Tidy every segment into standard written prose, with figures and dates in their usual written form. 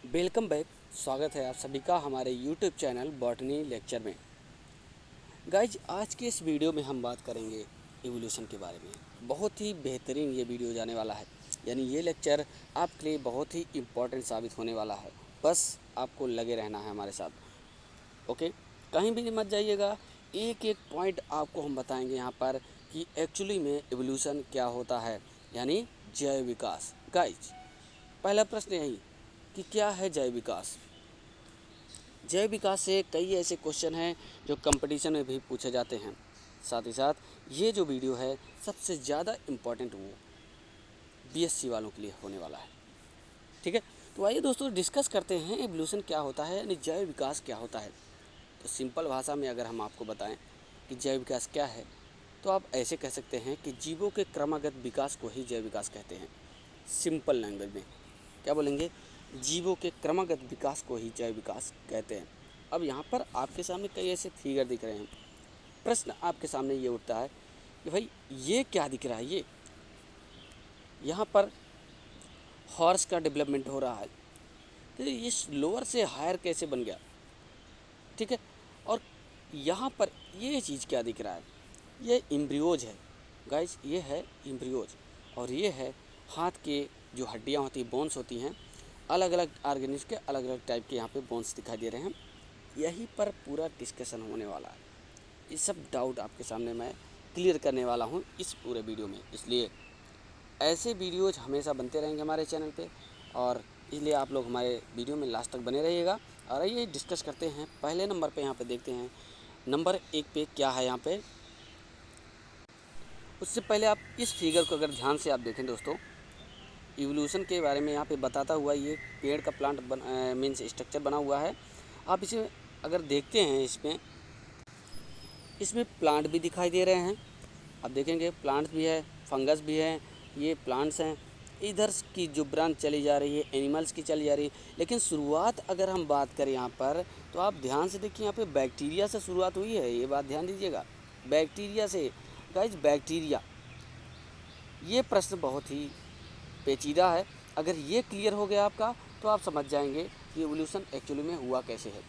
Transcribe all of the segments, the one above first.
Welcome back. स्वागत है आप सभी का हमारे यूट्यूब चैनल बॉटनी लेक्चर में। गाइज, आज के इस वीडियो में हम बात करेंगे इवोल्यूशन के बारे में। बहुत ही बेहतरीन ये वीडियो जाने वाला है, यानी ये लेक्चर आपके लिए बहुत ही इम्पोर्टेंट साबित होने वाला है। बस आपको लगे रहना है हमारे साथ। ओके, कहीं भी मत जाइएगा। एक एक पॉइंट आपको हम बताएंगे यहाँ पर कि एक्चुअली में इवोल्यूशन क्या होता है, यानी जैव विकास। गाइज, पहला प्रश्न यही कि क्या है जैव विकास। जैव विकास से कई ऐसे क्वेश्चन हैं जो कंपटीशन में भी पूछे जाते हैं। साथ ही साथ ये जो वीडियो है सबसे ज़्यादा इम्पोर्टेंट वो बीएससी वालों के लिए होने वाला है। ठीक है, तो आइए दोस्तों डिस्कस करते हैं एवोल्यूशन क्या होता है, यानी जैव विकास क्या होता है। तो सिंपल भाषा में अगर हम आपको बताएं कि जैव विकास क्या है, तो आप ऐसे कह सकते हैं कि जीवों के क्रमागत विकास को ही जैव विकास कहते हैं। सिंपल लैंग्वेज में क्या बोलेंगे, जीवों के क्रमागत विकास को ही जैव विकास कहते हैं। अब यहाँ पर आपके सामने कई ऐसे फिगर दिख रहे हैं। प्रश्न आपके सामने ये उठता है कि भाई ये क्या दिख रहा है, ये यहाँ पर हॉर्स का डेवलपमेंट हो रहा है, तो ये लोअर से हायर कैसे बन गया। ठीक है, और यहाँ पर ये चीज़ क्या दिख रहा है, ये एम्ब्रियोज है। गाइस, ये है एम्ब्रियोज, और ये है हाथ के जो हड्डियाँ होती हैं, बोन्स होती हैं। अलग अलग ऑर्गेनिज्म के अलग अलग टाइप के यहाँ पे बोन्स दिखाई दे रहे हैं। यहीं पर पूरा डिस्कशन होने वाला है। ये सब डाउट आपके सामने मैं क्लियर करने वाला हूँ इस पूरे वीडियो में। इसलिए ऐसे वीडियोज हमेशा बनते रहेंगे हमारे चैनल पे, और इसलिए आप लोग हमारे वीडियो में लास्ट तक बने रहिएगा। और आइए डिस्कस करते हैं। पहले नंबर पे यहाँ पे देखते हैं, नंबर 1 पे क्या है यहाँ पे। उससे पहले आप इस फिगर को अगर ध्यान से आप देखें दोस्तों, इवोल्यूशन के बारे में यहाँ पे बताता हुआ ये पेड़ का प्लांट मीन्स स्ट्रक्चर बना हुआ है। आप इसे अगर देखते हैं, इसमें प्लांट भी दिखाई दे रहे हैं। आप देखेंगे प्लांट्स भी है, फंगस भी है, ये प्लांट्स हैं। इधर की जो ब्रांच चली जा रही है एनिमल्स की चली जा रही है। लेकिन शुरुआत अगर हम बात करें यहाँ पर, तो आप ध्यान से देखिए, यहाँ पे बैक्टीरिया से शुरुआत हुई है। ये बात ध्यान दीजिएगा, बैक्टीरिया से। गाइस, बैक्टीरिया, ये प्रश्न बहुत ही पेचीदा है। अगर ये क्लियर हो गया आपका, तो आप समझ जाएंगे कि एवोल्यूशन एक्चुअली में हुआ कैसे है।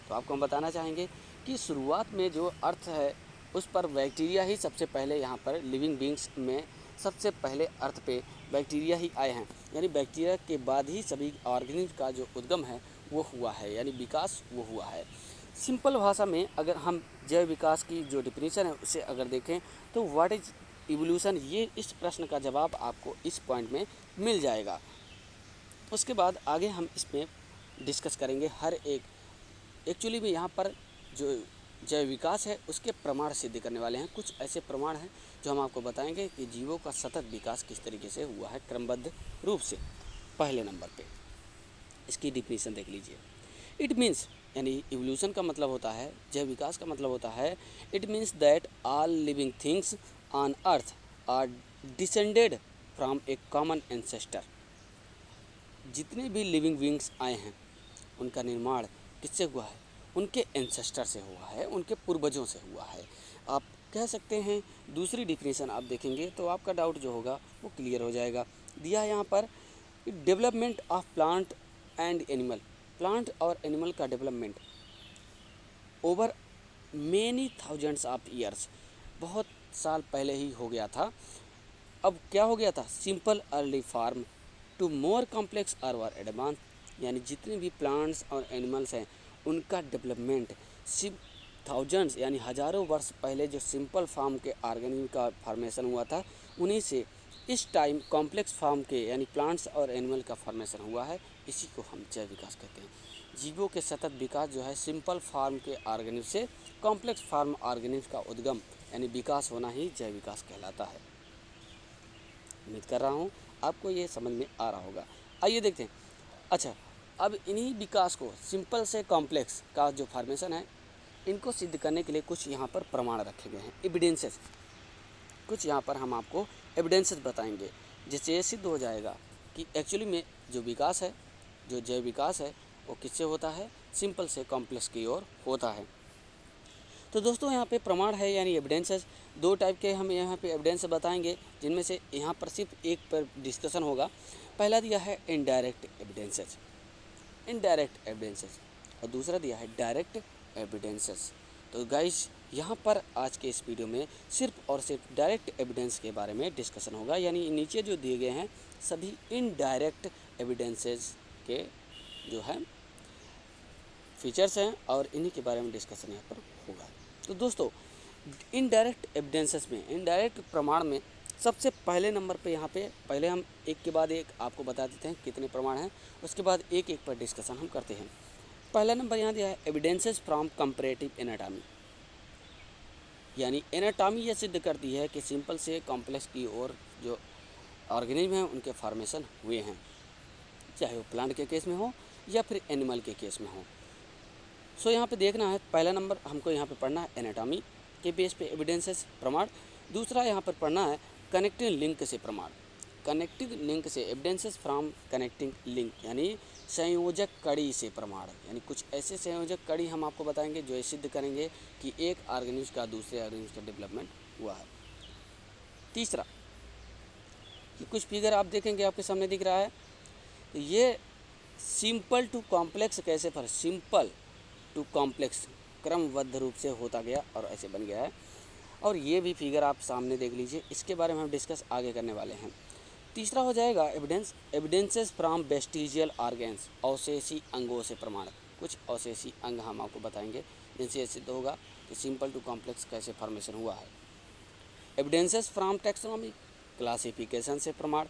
तो आपको हम बताना चाहेंगे कि शुरुआत में जो अर्थ है उस पर बैक्टीरिया ही सबसे पहले, यहाँ पर लिविंग बींग्स में सबसे पहले अर्थ पे बैक्टीरिया ही आए हैं। यानी बैक्टीरिया के बाद ही सभी ऑर्गेनिज्म का जो उद्गम है वो हुआ है, यानी विकास वो हुआ है। सिंपल भाषा में अगर हम जैव विकास की जो डिफिनीशन है उसे अगर देखें, तो व्हाट इज इवोल्यूशन, ये इस प्रश्न का जवाब आपको इस पॉइंट में मिल जाएगा। उसके बाद आगे हम इसमें डिस्कस करेंगे हर एक। एक्चुअली में यहाँ पर जो जैव विकास है उसके प्रमाण सिद्ध करने वाले हैं। कुछ ऐसे प्रमाण हैं जो हम आपको बताएंगे कि जीवों का सतत विकास किस तरीके से हुआ है क्रमबद्ध रूप से। पहले नंबर पे इसकी डिफिनीशन देख लीजिए। इट मीन्स, यानी इवोल्यूशन का मतलब होता है, जैव विकास का मतलब होता है, it means that all living things on earth are descended from a common ancestor. जितने भी लिविंग बींग्स आए हैं उनका निर्माण किससे हुआ है, उनके एंसेस्टर से हुआ है, उनके पूर्वजों से हुआ है। आप कह सकते हैं। दूसरी डिफिनेशन आप देखेंगे तो आपका डाउट जो होगा वो क्लियर हो जाएगा। दिया है यहाँ पर, development of plant and animal, plant और एनिमल का development over many thousands of years, बहुत साल पहले ही हो गया था। अब क्या हो गया था, simple early form to more complex और एडवांस, यानी जितने भी प्लांट्स और एनिमल्स हैं उनका डेवलपमेंट सिर्फ थाउजेंड्स यानी हज़ारों वर्ष पहले जो सिंपल फार्म के ऑर्गेनिज्म का फॉर्मेशन हुआ था, उन्हीं से इस टाइम कॉम्प्लेक्स फार्म के यानी प्लांट्स और एनिमल का फॉर्मेशन हुआ है। इसी को हम जैव विकास कहते हैं। जीवों के सतत विकास जो है सिंपल फार्म के ऑर्गेनिज्म से कॉम्प्लेक्स फार्म ऑर्गेनिज्म का उद्गम यानी विकास होना ही जैव विकास कहलाता है। उम्मीद कर रहा हूँ आपको ये समझ में आ रहा होगा। आइए देखते हैं। अच्छा, अब इन्हीं विकास को, सिंपल से कॉम्प्लेक्स का जो फॉर्मेशन है, इनको सिद्ध करने के लिए कुछ यहाँ पर प्रमाण रखे गए हैं, एविडेंसेस। कुछ यहाँ पर हम आपको एविडेंसेस बताएंगे जिससे ये सिद्ध हो जाएगा कि एक्चुअली में जो विकास है, जो जैव विकास है, वो किससे होता है, सिंपल से कॉम्प्लेक्स की ओर होता है। तो दोस्तों यहाँ पे प्रमाण है यानी एविडेंसेस, दो टाइप के हम यहाँ पे एविडेंस बताएंगे, जिनमें से यहाँ पर सिर्फ एक पर डिस्कशन होगा। पहला दिया है इनडायरेक्ट एविडेंसेस। इनडायरेक्ट एविडेंसेस और दूसरा दिया है डायरेक्ट एविडेंसेस। तो गाइस यहाँ पर आज के इस वीडियो में सिर्फ और सिर्फ डायरेक्ट एविडेंस के बारे में डिस्कशन होगा, यानी नीचे जो दिए गए हैं सभी इनडायरेक्ट एविडेंसेस के जो है फीचर्स हैं और इन्हीं के बारे में डिस्कशन यहाँ पर होगा। तो दोस्तों इनडायरेक्ट एविडेंसेस में, इनडायरेक्ट प्रमाण में सबसे पहले नंबर पे यहाँ पे पहले हम एक के बाद एक आपको बता देते हैं कितने प्रमाण हैं, उसके बाद एक एक पर डिस्कशन हम करते हैं। पहला नंबर यहाँ दिया है एविडेंसेस फ्रॉम कंपैरेटिव एनाटॉमी, यानी एनाटॉमी यह सिद्ध करती है कि सिंपल से कॉम्प्लेक्स की ओर जो ऑर्गेनिज्म हैं उनके फॉर्मेशन हुए हैं, चाहे वो प्लांट के केस में हो या फिर एनिमल के केस में हो। सो यहाँ पे देखना है, पहला नंबर हमको यहाँ पे पढ़ना है एनाटॉमी के बेस पे एविडेंसेस प्रमाण। दूसरा यहाँ पर पढ़ना है कनेक्टिंग लिंक से प्रमाण, कनेक्टिंग लिंक से एविडेंसेस फ्रॉम कनेक्टिंग लिंक, यानी संयोजक कड़ी से प्रमाण, यानी कुछ ऐसे संयोजक कड़ी हम आपको बताएंगे जो ये सिद्ध करेंगे कि एक ऑर्गेनिज्म का दूसरे ऑर्गेनिज्म का डेवलपमेंट हुआ है। तीसरा कि कुछ फिगर आप देखेंगे आपके सामने दिख रहा है, ये सिंपल टू कॉम्प्लेक्स कैसे पर सिंपल टू कॉम्प्लेक्स क्रमबद्ध रूप से होता गया और ऐसे बन गया है, और ये भी फिगर आप सामने देख लीजिए, इसके बारे में हम डिस्कस आगे करने वाले हैं। तीसरा हो जाएगा एविडेंसेस फ्रॉम वेस्टिजियल ऑर्गेन्स, अवशेषी अंगों से प्रमाण, कुछ अवशेषी अंग हम आपको बताएंगे जिनसे ये सिद्ध होगा कि सिंपल टू कॉम्प्लेक्स कैसे फॉर्मेशन हुआ है। एविडेंसेस फ्रॉम टैक्सोनॉमी, क्लासिफिकेशन से प्रमाण,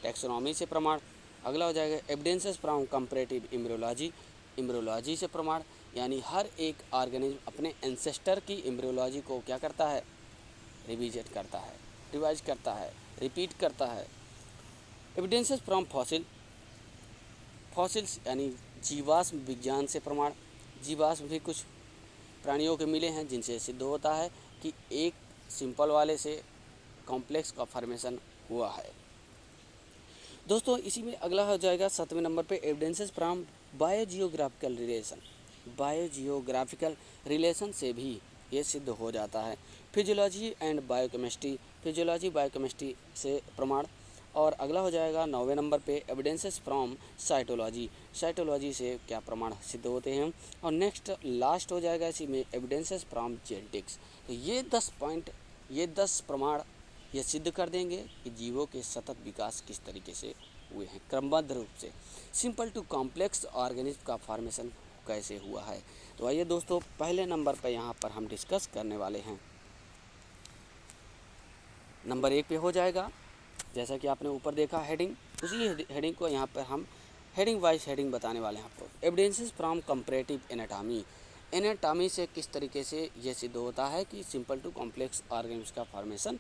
टैक्सोनॉमी से प्रमाण। अगला हो जाएगा evidences from comparative embryology, embryology से प्रमाण, यानी हर एक ऑर्गेनिज्म अपने एंसेस्टर की एम्ब्रियोलॉजी को क्या करता है, रिविजिट करता है, रिवाइज करता है, रिपीट करता है। एविडेंसेस फ्रॉम फॉसिल, फॉसिल्स यानी जीवाश्म विज्ञान से प्रमाण, जीवाश्म भी कुछ प्राणियों के मिले हैं जिनसे सिद्ध होता है कि एक सिंपल वाले से कॉम्प्लेक्स का फॉर्मेशन हुआ है। दोस्तों इसी में अगला हो जाएगा 7वें नंबर पे evidences from biogeographical relation, biogeographical relation से भी ये सिद्ध हो जाता है। Physiology and biochemistry, physiology biochemistry से प्रमाण। और अगला हो जाएगा 9वें नंबर पे एविडेंसेस फ्रॉम साइटोलॉजी, साइटोलॉजी से क्या प्रमाण सिद्ध होते हैं। और नेक्स्ट लास्ट हो जाएगा इसी में एविडेंसेस फ्रॉम जेनेटिक्स। तो ये 10 पॉइंट, ये 10 प्रमाण ये सिद्ध कर देंगे कि जीवों के सतत विकास किस तरीके से हुए हैं क्रमबद्ध रूप से, सिंपल टू कॉम्प्लेक्स ऑर्गेनिज्म का फॉर्मेशन कैसे हुआ है। तो आइए दोस्तों पहले नंबर पर यहाँ पर हम डिस्कस करने वाले हैं। नंबर 1 पे हो जाएगा, जैसा कि आपने ऊपर देखा हेडिंग, उसी हेडिंग को यहाँ पर हम हेडिंग वाइज हेडिंग बताने वाले हैं आपको। Evidences from comparative anatomy, anatomy से किस तरीके से ये सिद्ध होता है कि सिंपल टू कॉम्प्लेक्स ऑर्गेनिज्म का फॉर्मेशन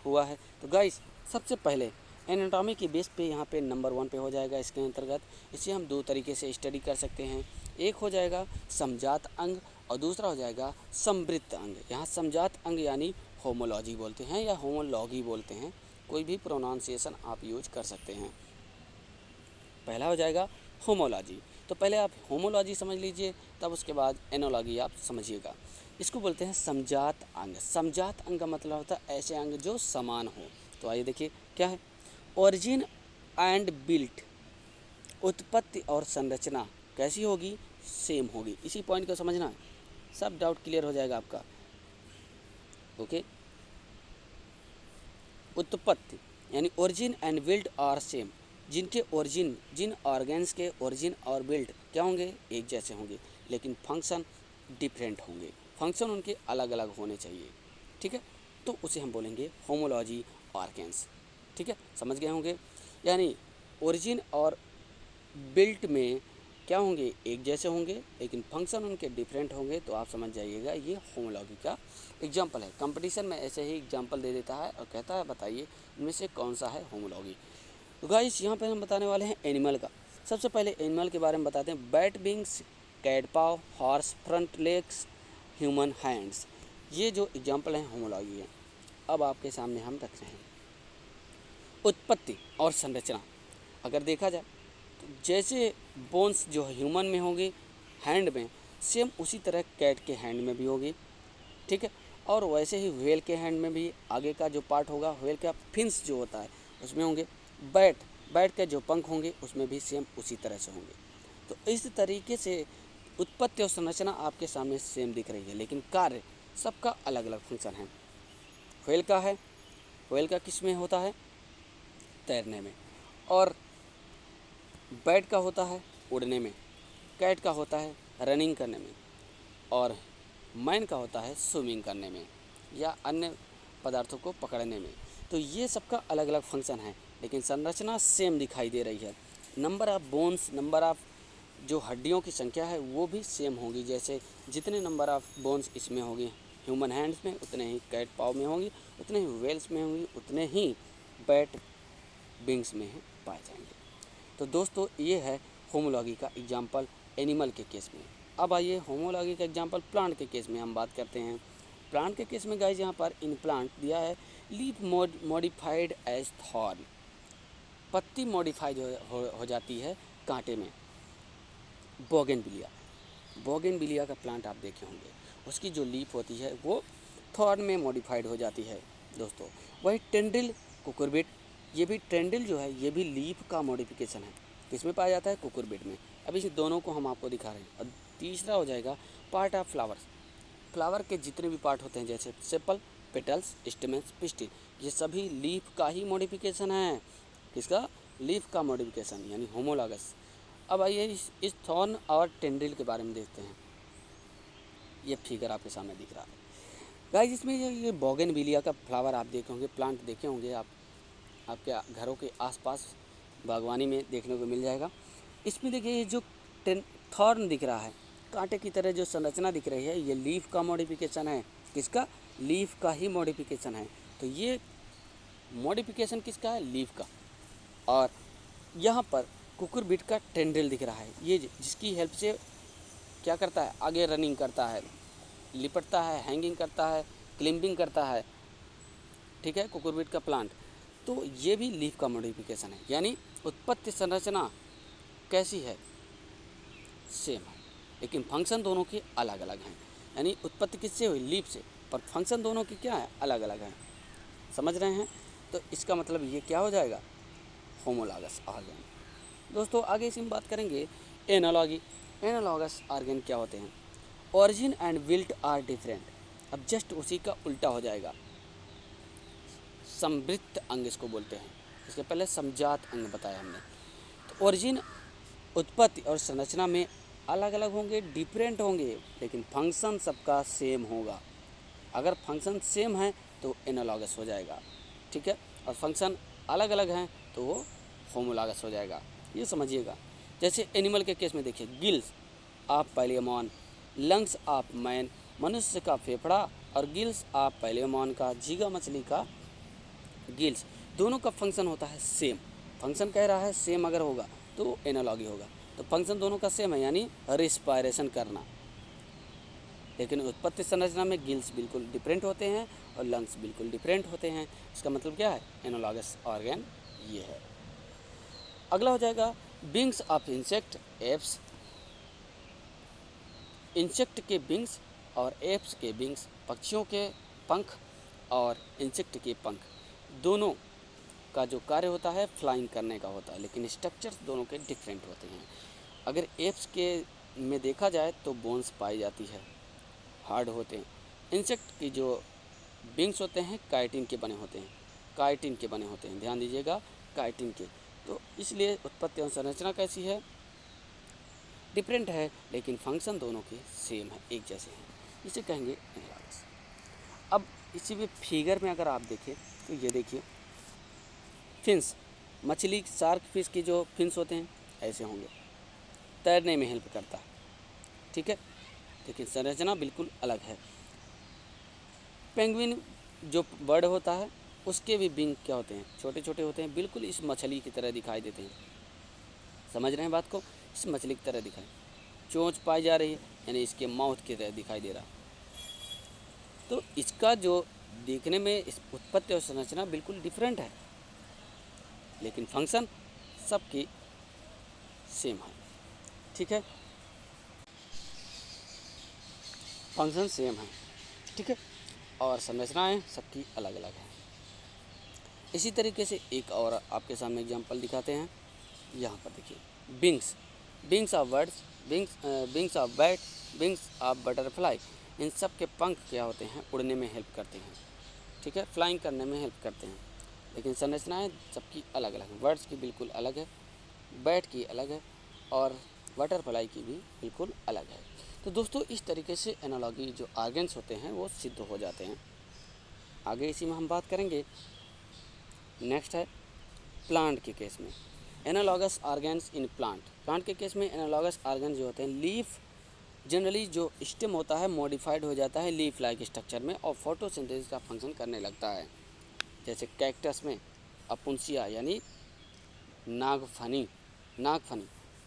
हुआ है। तो गाइस सबसे पहले एनाटॉमी के बेस पे यहाँ पे नंबर 1 पे हो जाएगा इसके अंतर्गत। इसे हम 2 तरीके से स्टडी कर सकते हैं, एक हो जाएगा समजात अंग और दूसरा हो जाएगा समृद्ध अंग। यहाँ समजात अंग यानी होमोलॉजी बोलते हैं या होमोलॉगी बोलते हैं, कोई भी प्रोनाउंसिएशन आप यूज कर सकते हैं। पहला हो जाएगा होमोलॉजी, तो पहले आप होमोलॉजी समझ लीजिए, तब उसके बाद एनोलॉगी आप समझिएगा। इसको बोलते हैं समजात अंग। समजात अंग का मतलब होता है ऐसे अंग जो समान हो। तो आइए देखिए क्या है, ओरिजिन एंड बिल्ट, उत्पत्ति और संरचना कैसी होगी, सेम होगी। इसी पॉइंट को समझना है, सब डाउट क्लियर हो जाएगा आपका। ओके, उत्पत्ति यानी origin and built are same, जिनके ओरिजिन, जिन ऑर्गेन्स के ओरिजिन और बिल्ट क्या होंगे, एक जैसे होंगे, लेकिन फंक्शन डिफरेंट होंगे, फंक्शन उनके अलग अलग होने चाहिए। ठीक है, तो उसे हम बोलेंगे होमोलॉजी ऑर्गेन्स। ठीक है, समझ गए होंगे, यानी ओरिजिन और बिल्ट में क्या होंगे, एक जैसे होंगे, लेकिन फंक्शन उनके डिफरेंट होंगे। तो आप समझ जाइएगा ये होमोलॉजी का एग्जाम्पल है। कंपटीशन में ऐसे ही एग्जाम्पल दे देता है और कहता है बताइए इनमें से कौन सा है होमोलॉजी। तो गाइस यहाँ पे हम बताने वाले हैं एनिमल का। सबसे पहले एनिमल के बारे में बताते हैं। Bat wings, cat paw, horse front legs, human hands, ये जो एग्जाम्पल हैं होमोलॉजी है। अब आपके सामने हम रख रहे हैं उत्पत्ति और संरचना। अगर देखा जाए तो जैसे बोन्स जो ह्यूमन में होंगे हैंड में, सेम उसी तरह कैट के हैंड में भी होगी। ठीक है, और वैसे ही व्हेल के हैंड में भी आगे का जो पार्ट होगा, व्हेल का फिन्स जो होता है उसमें होंगे। बैट के जो पंख होंगे उसमें भी सेम उसी तरह से होंगे। तो इस तरीके से उत्पत्ति और संरचना आपके सामने सेम दिख रही है, लेकिन कार्य सबका अलग अलग फंक्शन है। व्हेल का है, व्हेल का किस में होता है? तैरने में। और बैट का होता है उड़ने में। कैट का होता है रनिंग करने में। और मैन का होता है स्विमिंग करने में या अन्य पदार्थों को पकड़ने में। तो ये सबका अलग अलग फंक्शन है, लेकिन संरचना सेम दिखाई दे रही है। Number of bones, number of जो हड्डियों की संख्या है वो भी सेम होगी। जैसे जितने नंबर ऑफ़ बोन्स इसमें होगी ह्यूमन हैंड्स में, उतने ही कैट पाव में होंगी, उतने ही वेल्स में होंगी, उतने ही बैट विंग्स में पाए जाएंगे। तो दोस्तों ये है होमोलॉगी का एग्जाम्पल एनिमल के केस में। अब आइए होमोलॉगी का एग्जाम्पल प्लांट के केस में हम बात करते हैं। प्लांट के केस में गाइस यहाँ पर इन प्लांट दिया है लीफ मॉडिफाइड एज थॉर्न। पत्ती मॉडिफाइड हो जाती है कांटे में। बोगेनविलिया का प्लांट आप देखे होंगे, उसकी जो लीफ होती है वो थॉर्न में मॉडिफाइड हो जाती है दोस्तों। वही टेंड्रिल कुकुरबिट, ये भी टेंड्रिल जो है ये भी लीफ का मॉडिफिकेशन है। किसमें पाया जाता है? कुकुरबिट में। अब इस दोनों को हम आपको दिखा रहे हैं। और तीसरा हो जाएगा पार्ट ऑफ फ्लावर्स। फ्लावर के जितने भी पार्ट होते हैं जैसे सेपल, पेटल्स, स्टेमेंस, पिस्टिल, ये सभी लीफ का ही मॉडिफिकेशन है। किसका? लीफ का मॉडिफिकेशन यानी होमोलॉगस। अब आइए इस थॉर्न और टेंड्रिल के बारे में देखते हैं। ये फिगर आपके सामने दिख रहा है गाइस। इसमें ये बोगेनविलिया का फ्लावर आप देखे होंगे, प्लांट देखे होंगे आप, आपके घरों के आसपास बागवानी में देखने को मिल जाएगा। इसमें देखिए ये जो थॉर्न दिख रहा है, कांटे की तरह जो संरचना दिख रही है, ये लीफ का मॉडिफिकेशन है। किसका? लीफ का ही मॉडिफिकेशन है। तो ये मॉडिफिकेशन किसका है? लीफ का। और यहाँ पर कुकुरबिट का टेंड्रिल दिख रहा है, ये जिसकी हेल्प से क्या करता है? आगे रनिंग करता है, लिपटता है, हैंगिंग करता है, क्लिम्बिंग करता है। ठीक है, कुकुरबिट का प्लांट। तो ये भी लीफ का मॉडिफिकेशन है। यानी उत्पत्ति संरचना कैसी है? सेम है, लेकिन फंक्शन दोनों के अलग अलग हैं। यानी उत्पत्ति किससे हुई? लीफ से, पर फंक्शन दोनों की क्या है? अलग अलग हैं। समझ रहे हैं? तो इसका मतलब ये क्या हो जाएगा? Homologous organ. दोस्तों आगे इसमें बात करेंगे एनालॉगी। एनालॉगस ऑर्गेन क्या होते हैं? Origin and built are different. अब जस्ट उसी का उल्टा हो जाएगा। समृद्ध अंग इसको बोलते हैं। इसके पहले समजात अंग बताया हमने। तो ओरिजिन, उत्पत्ति और संरचना में अलग अलग होंगे, डिफरेंट होंगे, लेकिन फंक्शन सबका सेम होगा। अगर फंक्शन सेम है तो एनालॉगस हो जाएगा। ठीक है, और फंक्शन अलग अलग हैं तो वो होमोलॉगस हो जाएगा। ये समझिएगा। जैसे एनिमल के केस में देखिए, gills of palaemon, lungs of man, मनुष्य का फेफड़ा और गिल्स ऑफ पैलियमॉन का, झींगा मछली का गिल्स, दोनों का फंक्शन होता है सेम। फंक्शन कह रहा है सेम अगर होगा तो एनालॉगी होगा। तो फंक्शन दोनों का सेम है, यानी रिस्पायरेशन करना। लेकिन उत्पत्ति संरचना में गिल्स बिल्कुल डिफरेंट होते हैं और लंग्स बिल्कुल डिफरेंट होते हैं। इसका मतलब क्या है? एनालॉगस ऑर्गेन ये है। अगला हो जाएगा wings of insect, apps. Insect के विंग्स और एप्स के विंग्स, पक्षियों के पंख और इंसेक्ट के पंख, दोनों का जो कार्य होता है फ्लाइंग करने का होता है, लेकिन स्ट्रक्चर्स दोनों के डिफरेंट होते हैं। अगर एप्स के में देखा जाए तो बोन्स पाई जाती है, हार्ड होते हैं। इंसेक्ट की जो विंग्स होते हैं काइटिन के बने होते हैं, काइटिन के बने होते हैं, ध्यान दीजिएगा, काइटिन के। तो इसलिए उत्पत्ति और संरचना कैसी है? डिफरेंट है, लेकिन फंक्शन दोनों के सेम है, एक जैसे हैं। इसे कहेंगे एनालॉगस। अब इसी में फिगर में अगर आप देखें तो ये देखिए, फिन्स, मछली शार्क फिश की जो फिन्स होते हैं ऐसे होंगे, तैरने में हेल्प करता है। ठीक है, लेकिन संरचना बिल्कुल अलग है। पेंगुइन जो बर्ड होता है उसके भी विंग क्या होते हैं? छोटे छोटे होते हैं, बिल्कुल इस मछली की तरह दिखाई देते हैं। समझ रहे हैं बात को? इस मछली की तरह दिखाई, चोंच पाई जा रही है, यानी इसके माउथ की तरह दिखाई दे रहा। तो इसका जो देखने में इस उत्पत्ति और संरचना बिल्कुल डिफरेंट है, लेकिन फंक्शन सबकी सेम है। ठीक है, फंक्शन सेम है। ठीक है, और संरचनाएं सबकी अलग अलग हैं। इसी तरीके से एक और आपके सामने एग्जांपल दिखाते हैं। यहाँ पर देखिए, wings, wings of birds, wings of bat, wings of butterfly, इन सब के पंख क्या होते हैं, उड़ने में हेल्प करते हैं, ठीक है, फ्लाइंग करने में हेल्प करते हैं। लेकिन संरचनाएं सबकी अलग अलग हैं, बर्ड्स की बिल्कुल अलग है, बैट की अलग है और बटरफ्लाई की भी बिल्कुल अलग है। तो दोस्तों इस तरीके से एनालॉगी जो आर्गन्स होते हैं वो सिद्ध हो जाते हैं। आगे इसी में हम बात करेंगे। नेक्स्ट है प्लांट के केस में analogous organs in plant. Plant के केस में एनालॉगस आर्गन जो होते हैं, लीफ जनरली जो स्टेम होता है मॉडिफाइड हो जाता है लीफ लाइक स्ट्रक्चर में और फोटोसिंथेसिस का फंक्शन करने लगता है। जैसे कैक्टस में अपुंसिया यानी नागफनी।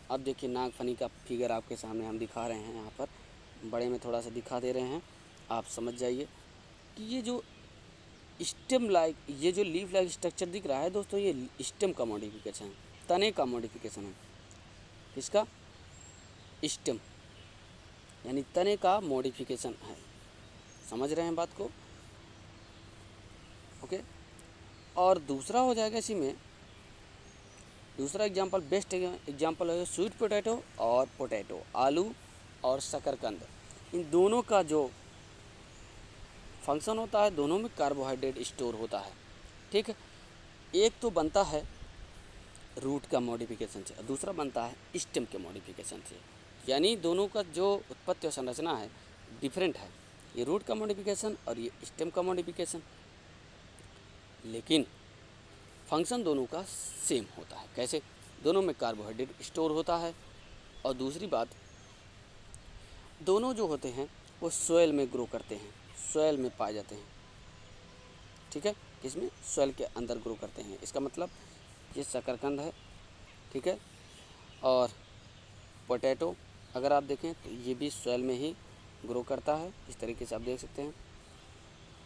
अब देखिए नागफनी का फिगर आपके सामने हम दिखा रहे हैं, यहाँ पर बड़े में थोड़ा सा दिखा दे रहे हैं, आप समझ जाइए कि ये जो स्टेम लाइक, ये जो लीफ लाइक स्ट्रक्चर दिख रहा है दोस्तों, ये स्टेम का मॉडिफिकेशन है, तने का मॉडिफिकेशन है। किसका? स्टेम यानी तने का मॉडिफिकेशन है। समझ रहे हैं बात को? ओके। और दूसरा हो जाएगा इसी में, दूसरा एग्जांपल, बेस्ट एग्जांपल है स्वीट पोटैटो और पोटैटो, आलू और शकरकंद। इन दोनों का जो फंक्शन होता है, दोनों में कार्बोहाइड्रेट स्टोर होता है, ठीक है। एक तो बनता है रूट का मॉडिफिकेशन से और दूसरा बनता है स्टेम के मॉडिफिकेशन से, यानी दोनों का जो उत्पत्ति और संरचना है डिफरेंट है, ये रूट का मॉडिफिकेशन और ये स्टेम का मॉडिफिकेशन, लेकिन फंक्शन दोनों का सेम होता है। कैसे? दोनों में कार्बोहाइड्रेट स्टोर होता है और दूसरी बात, दोनों जो होते हैं वो सोयल में ग्रो करते हैं, सोयल में पाए जाते हैं, ठीक है, इसमें सोयल के अंदर ग्रो करते हैं। इसका मतलब ये शकरकंद है, ठीक है, और पोटैटो अगर आप देखें तो ये भी सोयल में ही ग्रो करता है। इस तरीके से आप देख सकते हैं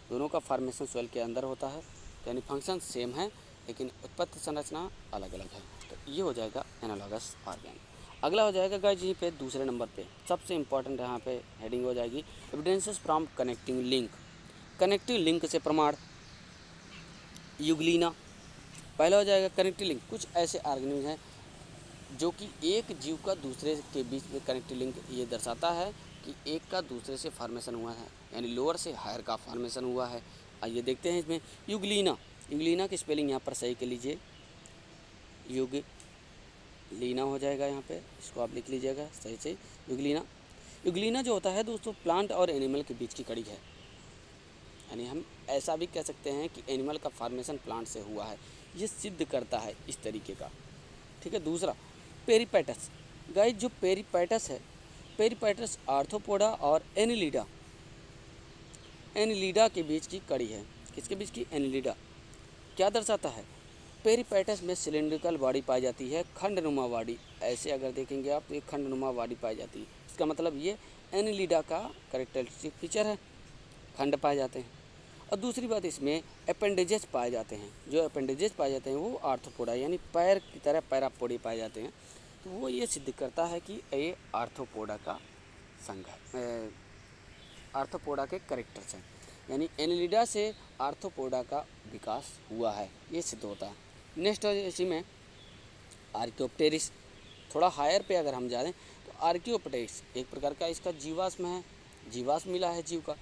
दोनों का फॉर्मेशन सोयल के अंदर होता है, यानी फंक्शन सेम है लेकिन उत्पत्ति संरचना अलग अलग है। तो ये हो जाएगा एनालॉगस ऑर्गन। अगला हो जाएगा गाइस यहीं पे दूसरे नंबर पे सबसे इम्पॉर्टेंट यहाँ पे हेडिंग हो जाएगी evidences from connecting link. Connective link से प्रमाण, यूग्लिना। पहला हो जाएगा कनेक्टिव लिंक। कुछ ऐसे ऑर्गेनिज्म हैं जो कि एक जीव का दूसरे के बीच में कनेक्टिव लिंक ये दर्शाता है कि एक का दूसरे से फॉर्मेशन हुआ है, यानी लोअर से हायर का फॉर्मेशन हुआ है। आइए देखते हैं इसमें यूग्लिना। यूग्लिना की स्पेलिंग यहाँ पर सही कर लीजिए, यूग्लिना हो जाएगा, यहाँ पे इसको आप लिख लीजिएगा सही से, यूग्लिना। यूग्लिना जो होता है दोस्तों प्लांट और एनिमल के बीच की कड़ी है, यानी हम ऐसा भी कह सकते हैं कि एनिमल का फॉर्मेशन प्लांट से हुआ है, ये सिद्ध करता है इस तरीके का, ठीक है। दूसरा पेरिपेटस। गाइस जो पेरिपेटस है, पेरिपेटस आर्थ्रोपोडा और एनिलिडा के बीच की कड़ी है। किसके बीच की? एनिलिडा। क्या दर्शाता है? पेरिपेटस में सिलिंड्रिकल बॉडी पाई जाती है, खंडनुमा बॉडी। ऐसे अगर देखेंगे आप तो एक खंडनुमा बॉडी पाई जाती है, इसका मतलब ये एनिलिडा का कैरेक्टरिस्टिक फीचर है, खंड पाए जाते हैं। और दूसरी बात इसमें अपेंडेजेस पाए जाते हैं, जो अपेंडेजेस पाए जाते हैं वो आर्थ्रोपोडा यानी पैर की तरह पैरापोडी पाए जाते हैं। तो वो ये सिद्ध करता है कि ये आर्थ्रोपोडा का संघ है, आर्थ्रोपोडा के कैरेक्टर्स हैं, यानी एनिलिडा से आर्थ्रोपोडा का विकास हुआ है, ये सिद्ध होता है। नेक्स्ट है इसी में आर्कियोप्टेरिस। थोड़ा हायर पे अगर हम जाएं तो आर्कियोप्टेरिस एक प्रकार का इसका जीवाश्म है, जीवाश्म मिला है जीव का,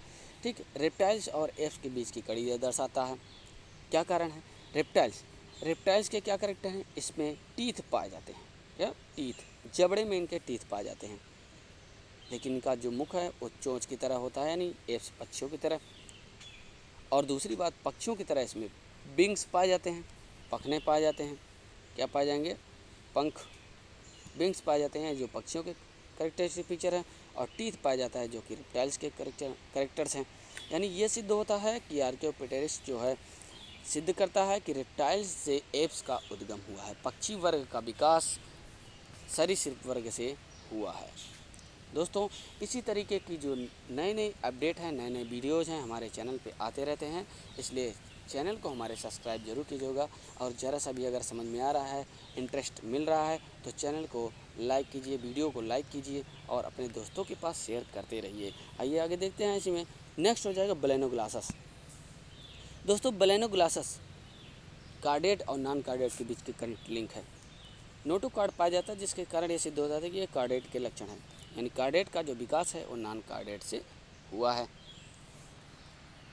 ठीक। रेप्टाइल्स और एप्स के बीच की कड़ी दर्शाता है। क्या कारण है? रेप्टाइल्स के क्या करेक्टर हैं? इसमें टीथ पाए जाते हैं, क्या टीथ, जबड़े में इनके टीथ पाए जाते हैं, लेकिन इनका जो मुख है वो चोंच की तरह होता है, यानी एप्स पक्षियों की तरह। और दूसरी बात पक्षियों की तरह इसमें विंग्स पाए जाते हैं, पखने पाए जाते हैं। क्या पाए जाएंगे? पंख, विंग्स पाए जाते हैं जो पक्षियों के कैरेक्टरिस्टिक फीचर है, और टीथ पाया जाता है जो कि रेप्टाइल्स के कैरेक्टर्स हैं। यानी ये सिद्ध होता है कि आर्कियोप्टेरिस जो है सिद्ध करता है कि रेप्टाइल्स से एप्स का उद्गम हुआ है, पक्षी वर्ग का विकास सरीसृप वर्ग से हुआ है। दोस्तों इसी तरीके की जो नए नए अपडेट हैं, नए नए वीडियोज़ हैं हमारे चैनल पे आते रहते हैं, इसलिए चैनल को हमारे सब्सक्राइब जरूर कीजिएगा। और ज़रा सा भी अगर समझ में आ रहा है, इंटरेस्ट मिल रहा है तो चैनल को लाइक कीजिए, वीडियो को लाइक कीजिए और अपने दोस्तों के पास शेयर करते रहिए। आइए आगे देखते हैं। इसी में नेक्स्ट हो जाएगा बेलेनोग्लासस। दोस्तों बेलेनोग्लासस कार्डेट और नॉन कार्डेट के बीच की कनेक्ट लिंक है। नोटो कार्ड पाया जाता है, जिसके कारण ये सिद्ध हो जाता है कि ये कार्डेट के लक्षण हैं, यानी कार्डेट का जो विकास है वो नॉन कार्डेट से हुआ है।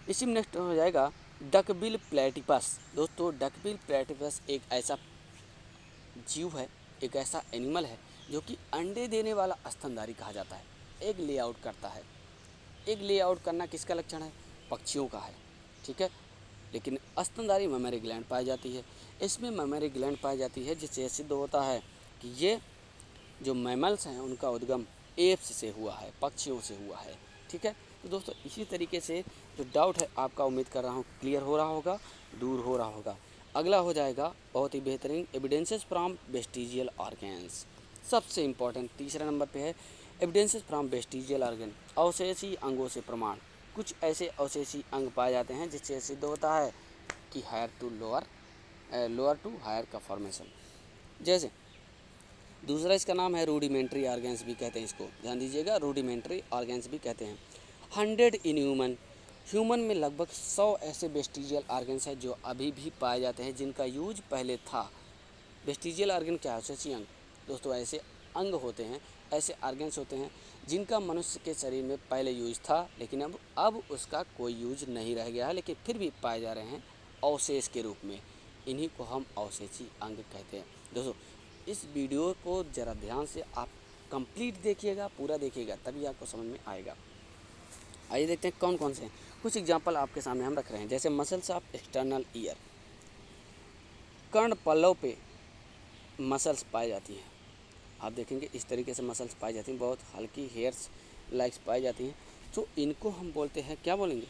इसी में नेक्स्ट हो जाएगा डकबिल प्लेटिपस। दोस्तों डकबिल प्लेटिपस एक ऐसा जीव है, एक ऐसा एनिमल है जो कि अंडे देने वाला स्तनधारी कहा जाता है। एग लेआउट करता है। एग लेआउट करना किसका लक्षण है? पक्षियों का है, ठीक है। लेकिन स्तनधारी ममेरी ग्लैंड पाई जाती है। इसमें ममेरी ग्लैंड पाई जाती है, जिससे सिद्ध होता है कि ये जो मैमल्स हैं उनका उद्गम एप्स से हुआ है, पक्षियों से हुआ है, ठीक है। तो दोस्तों इसी तरीके से जो डाउट है आपका, उम्मीद कर रहा हूँ क्लियर हो रहा होगा, दूर हो रहा होगा। अगला हो जाएगा बहुत ही बेहतरीन, एविडेंसेस फ्रॉम वेस्टिजियल ऑर्गेन्स। सबसे इम्पॉर्टेंट तीसरे नंबर पे है एविडेंसेस फ्रॉम वेस्टिजियल ऑर्गन, अवशेषी अंगों से प्रमाण। कुछ ऐसे अवशेषी अंग पाए जाते हैं जिससे सिद्ध होता है कि higher to lower, lower to higher का फॉर्मेशन। जैसे दूसरा इसका नाम है रूडिमेंट्री ऑर्गेन्स भी कहते हैं इसको, ध्यान दीजिएगा, रूडिमेंट्री ऑर्गेन्स भी कहते हैं। 100 इन ह्यूमन, ह्यूमन में लगभग 100 ऐसे वेस्टिजियल ऑर्गेन्स हैं जो अभी भी पाए जाते हैं जिनका यूज पहले था। वेस्टिजियल ऑर्गन क्या है? अवशेषी अंग। दोस्तों ऐसे अंग होते हैं, ऐसे ऑर्गेन्स होते हैं जिनका मनुष्य के शरीर में पहले यूज था, लेकिन अब उसका कोई यूज नहीं रह गया है, लेकिन फिर भी पाए जा रहे हैं अवशेष के रूप में। इन्हीं को हम अवशेषी अंग कहते हैं। दोस्तों इस वीडियो को ज़रा ध्यान से आप कंप्लीट देखिएगा, पूरा देखिएगा, तभी आपको समझ में आएगा। आइए देखते हैं कौन कौन से हैं। कुछ एग्जाम्पल आपके सामने हम रख रहे हैं, जैसे मसल्स ऑफ एक्सटर्नल ईयर। कर्ण पल्लव पे मसल्स पाई जाती हैं, आप देखेंगे इस तरीके से मसल्स पाई जाती हैं, बहुत हल्की हेयर्स लाइक्स पाई जाती हैं। तो इनको हम बोलते हैं, क्या बोलेंगे?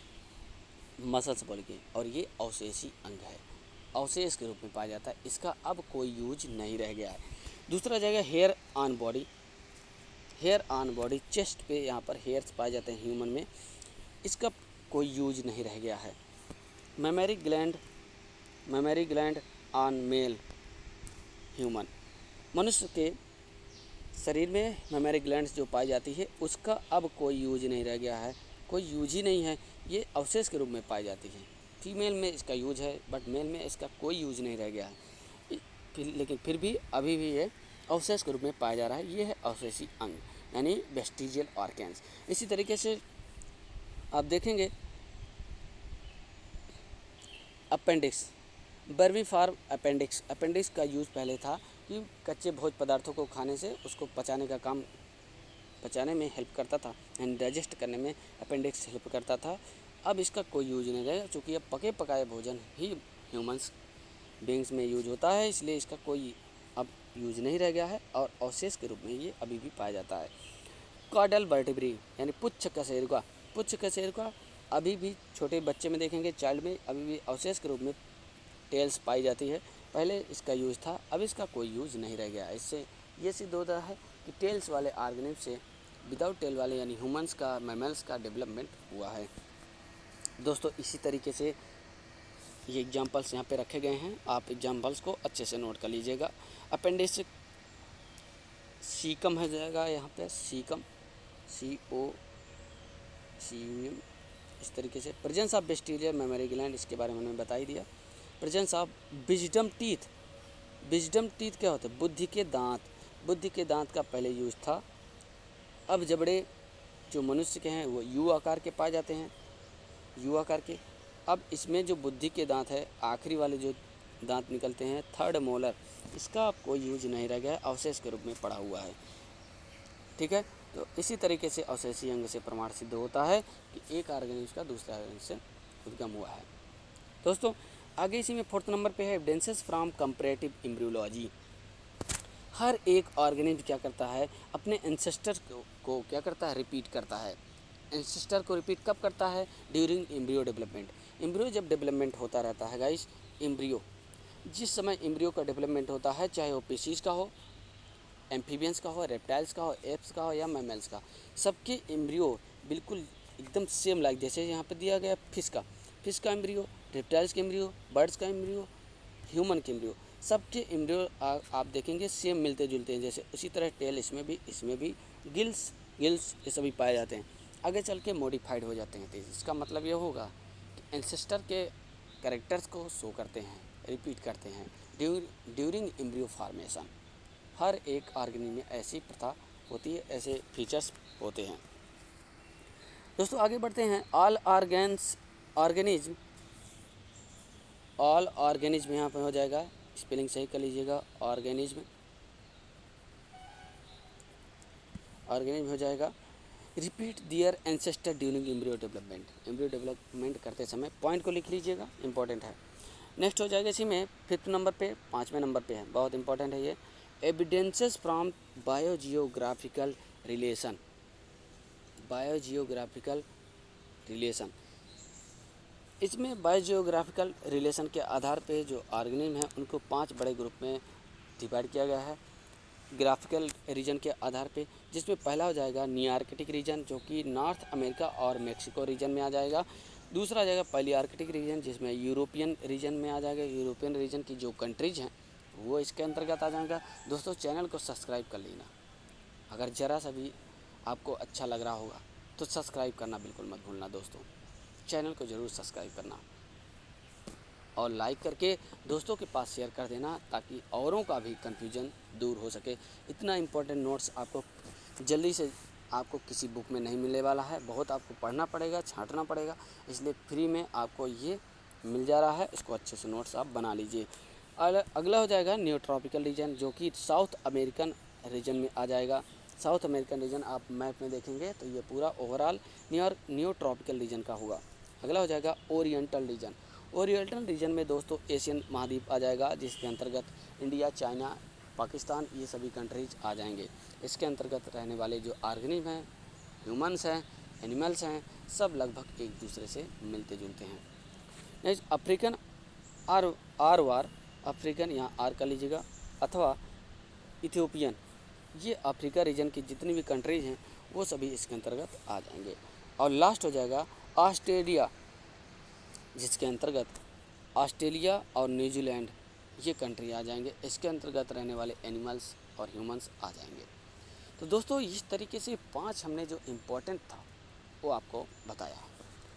मसल्स बोलेंगे। और ये अवशेषी अंग है, अवशेष के रूप में पाया जाता है, इसका अब कोई यूज नहीं रह गया है। दूसरा जाएगा hair on body. Hair on body, chest पे यहाँ पर हेयर्स पाए जाते हैं ह्यूमन में, इसका कोई यूज नहीं रह गया है। Mammary gland, mammary gland on male human, मनुष्य के शरीर में मेमोरी ग्लैंड्स जो पाई जाती है उसका अब कोई यूज नहीं रह गया है, कोई यूज ही नहीं है, ये अवशेष के रूप में पाई जाती है। फीमेल में इसका यूज है, बट मेल में इसका कोई यूज नहीं रह गया है। लेकिन फिर भी अभी भी ये अवशेष के रूप में पाया जा रहा है। ये है अवशेषी अंग, यानी वेस्टिजियल ऑर्गेन्स। इसी तरीके से आप देखेंगे अपेंडिक्स, बर्बीफॉर्म अपेंडिक्स। अपेंडिक्स का यूज़ पहले था कि कच्चे भोज्य पदार्थों को खाने से उसको पचाने का काम, पचाने में हेल्प करता था, यानी डाइजेस्ट करने में अपेंडिक्स हेल्प करता था। अब इसका कोई यूज नहीं रहेगा, क्योंकि अब पके पकाए भोजन ही ह्यूमंस बींग्स में यूज होता है, इसलिए इसका कोई अब यूज नहीं रह गया है और अवशेष के रूप में ये अभी भी पाया जाता है। कॉडल वर्टिब्री, यानी पुच्छ कशेरुका। पुच्छ कशेरुका अभी भी छोटे बच्चे में देखेंगे, चाइल्ड में अभी भी अवशेष के रूप में टेल्स पाई जाती है। पहले इसका यूज़ था, अब इसका कोई यूज़ नहीं रह गया। इससे ये सिद्ध होता है कि टेल्स वाले ऑर्गेनिज्म से विदाउट टेल वाले यानी ह्यूमंस का, मैमल्स का डेवलपमेंट हुआ है। दोस्तों इसी तरीके से ये एग्जांपल्स यहाँ पे रखे गए हैं, आप एग्जांपल्स को अच्छे से नोट कर लीजिएगा। अपेंडिक्स सीकम है जाएगा यहाँ पे, सीकम, COCUM, इस तरीके से। Presence of vestigial memory gland, इसके बारे में मैंने बता ही दिया। Presence of wisdom teeth, wisdom teeth क्या होते हैं? बुद्धि के दांत। बुद्धि के दांत का पहले यूज था, अब जबड़े जो मनुष्य के हैं वो यू आकार के पाए जाते हैं, यू आकार के। अब इसमें जो बुद्धि के दांत है, आखिरी वाले जो दांत निकलते हैं, थर्ड मोलर, इसका अब कोई यूज नहीं रह गया है, अवशेष के रूप में पड़ा हुआ है, ठीक है। तो इसी तरीके से अवशेषी अंग से प्रमाण सिद्ध होता है कि एक ऑर्गेनिज्म का दूसरे ऑर्गेनिज्म से उद्गम हुआ है। दोस्तों आगे इसी में 4th नंबर पे है एविडेंसेस फ्रॉम कंपैरेटिव एम्ब्रियोलॉजी। हर एक ऑर्गेनिज्म क्या करता है? अपने एंसेस्टर को क्या करता है? रिपीट करता है। एंसेस्टर को रिपीट कब करता है? During embryo development. एम्ब्रियो जब डेवलपमेंट होता रहता है गाइस, एम्ब्रियो जिस समय एम्ब्रियो का डेवलपमेंट होता है, चाहे वो पीसीज का हो, एम्फीबियंस का हो, रेप्टाइल्स का हो, एप्स का हो या मैमल्स का, सबके एम्ब्रियो बिल्कुल एकदम सेम, लाइक जैसे यहाँ पे दिया गया फिश का एम्ब्रियो, रेप्टाइल्स के एम्ब्रियो, बर्ड्स का एम्ब्रियो, ह्यूमन के एम्ब्रियो, सबके एम्ब्रियो आप देखेंगे सेम मिलते जुलते हैं। जैसे उसी तरह टेल इसमें भी गिल्स ये सभी पाए जाते हैं, आगे चल के मॉडिफाइड हो जाते हैं। तो इसका मतलब ये होगा कि एंसेस्टर के कैरेक्टर्स को शो करते हैं, रिपीट करते हैं ड्यूरिंग एम्ब्रियो फॉर्मेशन। हर एक ऑर्गेनिज्म में ऐसी प्रथा होती है, ऐसे फीचर्स होते हैं। दोस्तों आगे बढ़ते हैं। ऑल ऑर्गेनिज्म यहाँ पर हो जाएगा, स्पेलिंग सही कर लीजिएगा, ऑर्गेनिज्म हो जाएगा। रिपीट दियर एंसेस्टर ड्यूरिंग एम्ब्रियो डेवलपमेंट करते समय, पॉइंट को लिख लीजिएगा, इंपॉर्टेंट है। नेक्स्ट हो जाएगा इसी में 5th नंबर पे, 5वें नंबर पे है, बहुत इंपॉर्टेंट है ये। Evidences from biogeographical relation. इसमें बायोजियोग्राफिकल रिलेशन के आधार पे जो ऑर्गेनिज्म है उनको 5 बड़े ग्रुप में डिवाइड किया गया है ग्राफिकल रीजन के आधार पे, जिसमें पहला हो जाएगा नियार्कटिक रीजन, जो कि नॉर्थ अमेरिका और मेक्सिको रीजन में आ जाएगा। दूसरा आ जाएगा पैलियार्कटिक रीजन, जिसमें यूरोपियन रीजन में आ जाएगा। यूरोपियन रीजन की जो कंट्रीज हैं वो इसके अंतर्गत आ जाएगा। दोस्तों चैनल को सब्सक्राइब कर लेना, अगर ज़रा सा भी आपको अच्छा लग रहा होगा तो सब्सक्राइब करना बिल्कुल मत भूलना दोस्तों, चैनल को ज़रूर सब्सक्राइब करना और लाइक करके दोस्तों के पास शेयर कर देना, ताकि औरों का भी कन्फ्यूजन दूर हो सके। इतना इम्पोर्टेंट नोट्स आपको जल्दी से आपको किसी बुक में नहीं मिलने वाला है, बहुत आपको पढ़ना पड़ेगा, छांटना पड़ेगा, इसलिए फ्री में आपको ये मिल जा रहा है। इसको अच्छे से नोट्स आप बना लीजिए। अगला हो जाएगा न्यू ट्रॉपिकल रीजन, जो कि साउथ अमेरिकन रीजन में आ जाएगा। साउथ अमेरिकन रीजन आप मैप में देखेंगे तो ये पूरा ओवरऑल न्यू ट्रॉपिकल रीजन का होगा। अगला हो जाएगा ओरिएंटल रीजन। ओरिएंटल रीजन में दोस्तों एशियन महाद्वीप आ जाएगा, जिसके अंतर्गत इंडिया, चाइना, पाकिस्तान ये सभी कंट्रीज आ जाएंगे। इसके अंतर्गत रहने वाले जो ऑर्गेनिज्म हैं, ह्यूमंस हैं, एनिमल्स हैं, सब लगभग एक दूसरे से मिलते जुलते हैं। नेक्स्ट अफ्रीकन आर अफ्रीकन, यहाँ आर कर लीजिएगा, अथवा इथियोपियन, ये अफ्रीका रीजन की जितनी भी कंट्रीज हैं वो सभी इसके अंतर्गत आ जाएंगे। और लास्ट हो जाएगा ऑस्ट्रेलिया, जिसके अंतर्गत ऑस्ट्रेलिया और न्यूजीलैंड ये कंट्री आ जाएंगे। इसके अंतर्गत रहने वाले एनिमल्स और ह्यूमंस आ जाएंगे। तो दोस्तों इस तरीके से 5 हमने जो इम्पोर्टेंट था वो आपको बताया।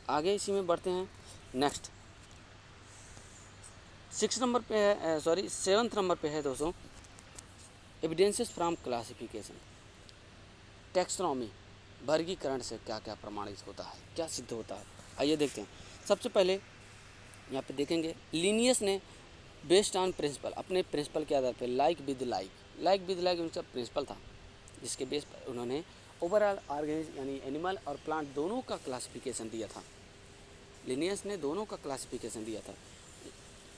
आगे इसी में बढ़ते हैं। नेक्स्ट 7th नंबर पे है दोस्तों, एविडेंसेस फ्रॉम क्लासिफिकेशन। टैक्सोनॉमी, वर्गीकरण से क्या क्या प्रमाणित होता है, क्या सिद्ध होता है, आइए देखते हैं। सबसे पहले यहाँ पे देखेंगे लिनियस ने बेस्ड ऑन प्रिंसिपल, अपने प्रिंसिपल के आधार पर लाइक विद लाइक उनका प्रिंसिपल था, जिसके बेस पर उन्होंने ओवरऑल ऑर्गेनिज्म यानी एनिमल और प्लांट दोनों का क्लासिफिकेशन दिया था। लिनियस ने दोनों का क्लासिफिकेशन दिया था,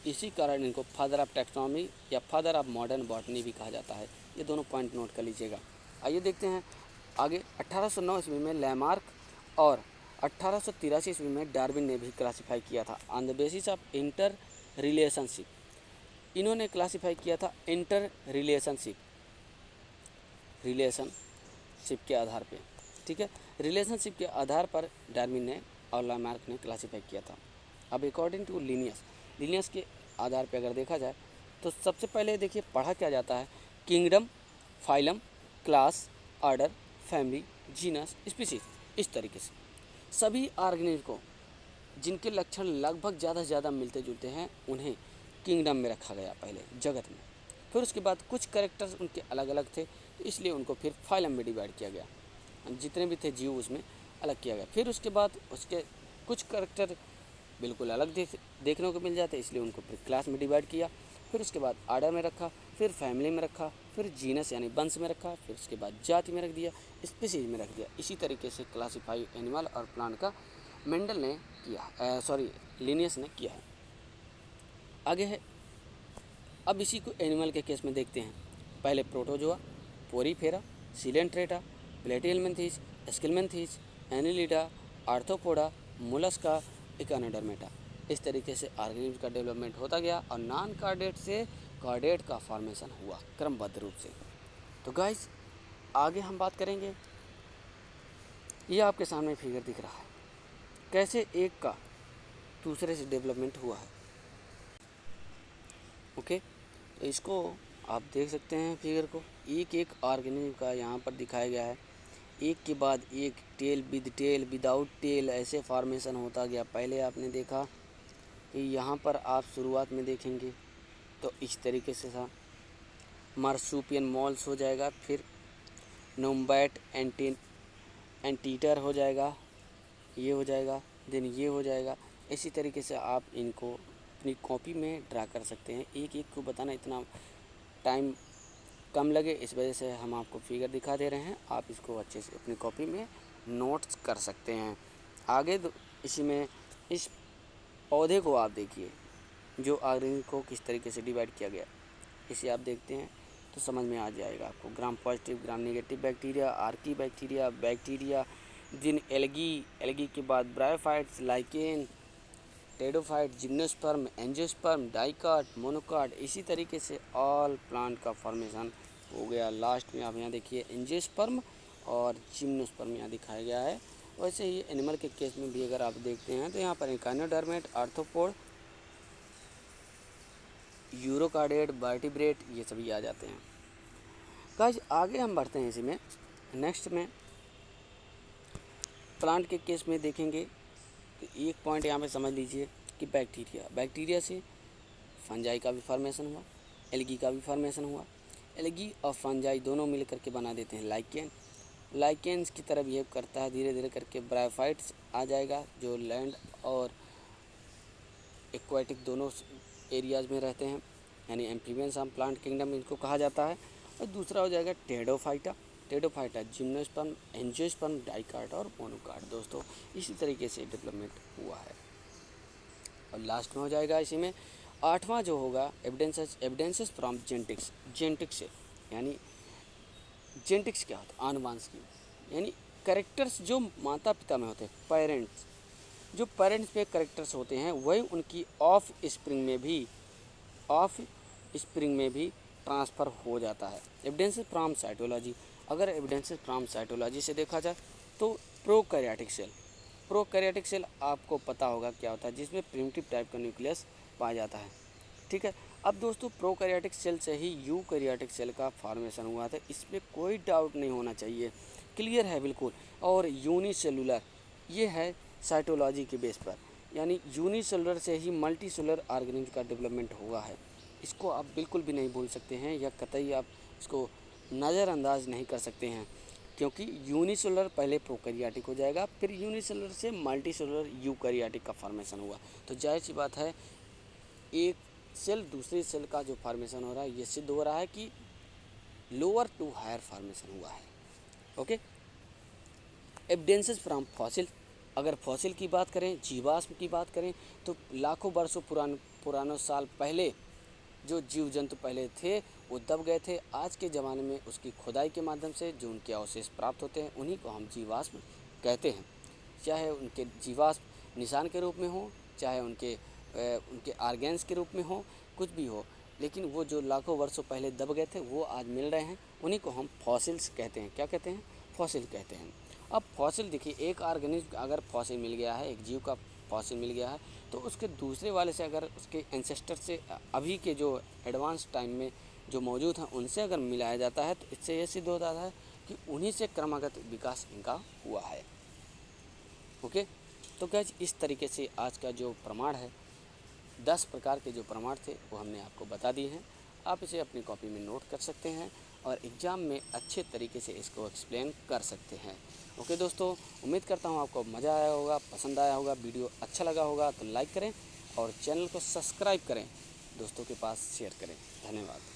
इसी कारण इनको फादर ऑफ टैक्सोनॉमी या फादर ऑफ मॉडर्न बॉटनी भी कहा जाता है। ये दोनों पॉइंट नोट कर लीजिएगा। आइए देखते हैं आगे। 1809 ईस्वी में लैमार्क और 1883 ईस्वी में डार्विन ने भी क्लासीफाई किया था on the basis of inter relationship. इन्होंने क्लासीफाई किया था इंटर रिलेशनशिप के आधार पे, ठीक है, रिलेशनशिप के आधार पर डार्विन ने और लैमार्क ने क्लासीफाई किया था। अब अकॉर्डिंग टू लिनियस के आधार पे अगर देखा जाए तो सबसे पहले देखिए पढ़ा क्या जाता है, kingdom, phylum, class, order, family, genus, species. इस तरीके से सभी ऑर्गेनिज्म को जिनके लक्षण लगभग ज़्यादा से ज़्यादा मिलते जुलते हैं उन्हें किंगडम में रखा गया पहले, जगत में। फिर उसके बाद कुछ कैरेक्टर्स उनके अलग अलग थे तो इसलिए उनको फिर फाइलम में डिवाइड किया गया, जितने भी थे जीव उसमें अलग किया गया। फिर उसके बाद उसके कुछ कैरेक्टर बिल्कुल अलग देखने को मिल जाते, इसलिए उनको फिर क्लास में डिवाइड किया। फिर उसके बाद आर्डर में रखा, फिर फैमिली में रखा, फिर जीनस यानी वंश में रखा, फिर उसके बाद जाति में रख दिया, स्पीसीज में रख दिया। इसी तरीके से क्लासीफाई एनिमल और प्लांट का मेंडल ने किया, लिनियस ने किया है। आगे है, अब इसी को एनिमल के केस में देखते हैं। पहले protozoa, porifera, coelenterata, platyhelminthes, aschelminthes, annelida, arthropoda, mollusca, echinodermata. इस तरीके से ऑर्गेनिज्म का डेवलपमेंट होता गया और नॉन कार्डेट से कार्डेट का फॉर्मेशन हुआ क्रमबद्ध रूप से। तो गाइस आगे हम बात करेंगे, ये आपके सामने फिगर दिख रहा है, कैसे एक का दूसरे से डेवलपमेंट हुआ है। ओके, तो इसको आप देख सकते हैं फिगर को, एक एक ऑर्गेनिज्म का यहाँ पर दिखाया गया है, एक के बाद एक, tail with tail, without tail, ऐसे फॉर्मेशन होता गया। पहले आपने देखा कि यहाँ पर आप शुरुआत में देखेंगे तो इस तरीके से था, मार्सुपियन मॉल्स हो जाएगा, फिर नोम्बैट एंटीटर हो जाएगा, ये हो जाएगा, देन ये हो जाएगा। इसी तरीके से आप इनको अपनी कॉपी में ड्रा कर सकते हैं। एक एक को बताना इतना टाइम कम लगे, इस वजह से हम आपको फिगर दिखा दे रहे हैं। आप इसको अच्छे से अपनी कॉपी में नोट्स कर सकते हैं। आगे इसी में इस पौधे को आप देखिए, जो ऑर्गेनिल को किस तरीके से डिवाइड किया गया, इसे आप देखते हैं तो समझ में आ जाएगा आपको। Gram positive, gram negative bacteria, archaebacteria, जिन एल्गी के बाद bryophytes, lichen, pteridophyte, gymnosperm, angiosperm, dicot, monocot. इसी तरीके से ऑल प्लांट का फॉर्मेशन हो गया। लास्ट में आप यहाँ देखिए एंजियोस्पर्म और जिम्नोस्पर्म यहाँ दिखाया गया है। वैसे ही एनिमल के केस में भी अगर आप देखते हैं तो यहाँ पर एकाइनोडर्मेट, आर्थ्रोपोड, यूरोकार्डेट, वर्टिब्रेट, ये सभी आ जाते हैं। गाइस आगे हम बढ़ते हैं इसी में। नेक्स्ट में प्लांट के केस में देखेंगे तो एक पॉइंट यहाँ पे समझ लीजिए कि बैक्टीरिया से फंजाई का भी फॉर्मेशन हुआ, एल्गी का भी फॉर्मेशन हुआ। एल्गी और फंजाई दोनों मिल करके बना देते हैं लाइकेन। लाइकेन्स की तरह बिहेव करता है, धीरे धीरे करके ब्रायोफाइट्स आ जाएगा, जो लैंड और एक्वाटिक दोनों एरियाज़ में रहते हैं, यानी एम्फीबियंस हम प्लांट किंगडम इनको कहा जाता है। और दूसरा हो जाएगा टेडोफाइटा, जिम्नोस्पर्म, एंजियोस्पर्म, डाइकाट और मोनोकाट। दोस्तों इसी तरीके से डेवलपमेंट हुआ है। और लास्ट में हो जाएगा इसी में 8वां जो होगा एविडेंसेस फ्रॉम जेनेटिक्स से, यानी जेनेटिक्स क्या होता है? आनुवांशिकी, यानी कैरेक्टर्स जो माता पिता में होते हैं, पेरेंट्स, जो पेरेंट्स पे कैरेक्टर्स होते हैं वही उनकी ऑफ स्प्रिंग में भी ट्रांसफ़र हो जाता है। एविडेंसेस फ्रॉम साइटोलॉजी, अगर एविडेंसेस फ्रॉम साइटोलॉजी से देखा जाए तो प्रोकैरियोटिक सेल आपको पता होगा क्या होता है, जिसमें प्रिमिटिव टाइप का न्यूक्लियस पाया जाता है। ठीक है, अब दोस्तों प्रोकैरियोटिक सेल से ही यूकैरियोटिक सेल का फॉर्मेशन हुआ था, इसमें कोई डाउट नहीं होना चाहिए, क्लियर है बिल्कुल। और यूनिसेलुलर ये है साइटोलॉजी के बेस पर, यानी यूनिसेलुलर से ही मल्टी सेलुलर ऑर्गेनिज्म का डेवलपमेंट हुआ है। इसको आप बिल्कुल भी नहीं भूल सकते हैं, या कतई आप इसको नज़रअंदाज नहीं कर सकते हैं, क्योंकि यूनिसेलुलर पहले प्रोकैरियोटिक हो जाएगा, फिर यूनिसेलुलर से मल्टी सेलुलर यूकैरियोटिक का फॉर्मेशन हुआ। तो जाहिर सी बात है, एक सेल दूसरी सेल का जो फॉर्मेशन हो रहा है ये सिद्ध हो रहा है कि लोअर टू हायर फॉर्मेशन हुआ है। ओके, एविडेंसेस फ्रॉम फॉसिल, अगर फॉसिल की बात करें, जीवाश्म की बात करें, तो लाखों वर्षों पुरानों साल पहले जो जीव जंतु पहले थे वो दब गए थे। आज के ज़माने में उसकी खुदाई के माध्यम से जो उनके अवशेष प्राप्त होते हैं उन्हीं को हम जीवाश्म कहते हैं। चाहे उनके जीवाश्म निशान के रूप में हो, चाहे उनके आर्गेन्स के रूप में हो, कुछ भी हो, लेकिन वो जो लाखों वर्षों पहले दब गए थे वो आज मिल रहे हैं, उन्हीं को हम फॉसिल्स कहते हैं। क्या कहते हैं? फॉसिल कहते हैं। अब फॉसिल देखिए, एक ऑर्गेनिज्म अगर फॉसिल मिल गया है, एक जीव का फॉसिल मिल गया है, तो उसके दूसरे वाले से अगर उसके एंसेस्टर से अभी के जो एडवांस टाइम में जो मौजूद हैं उनसे अगर मिलाया जाता है तो इससे ये सिद्ध होता है कि उन्हीं से क्रमागत विकास इनका हुआ है। ओके, तो क्या इस तरीके से आज का जो प्रमाण है, 10 प्रकार के जो प्रमाण थे वो हमने आपको बता दिए हैं। आप इसे अपनी कॉपी में नोट कर सकते हैं और एग्ज़ाम में अच्छे तरीके से इसको एक्सप्लेन कर सकते हैं। ओके दोस्तों, उम्मीद करता हूँ आपको मज़ा आया होगा, पसंद आया होगा, वीडियो अच्छा लगा होगा तो लाइक करें और चैनल को सब्सक्राइब करें, दोस्तों के पास शेयर करें। धन्यवाद।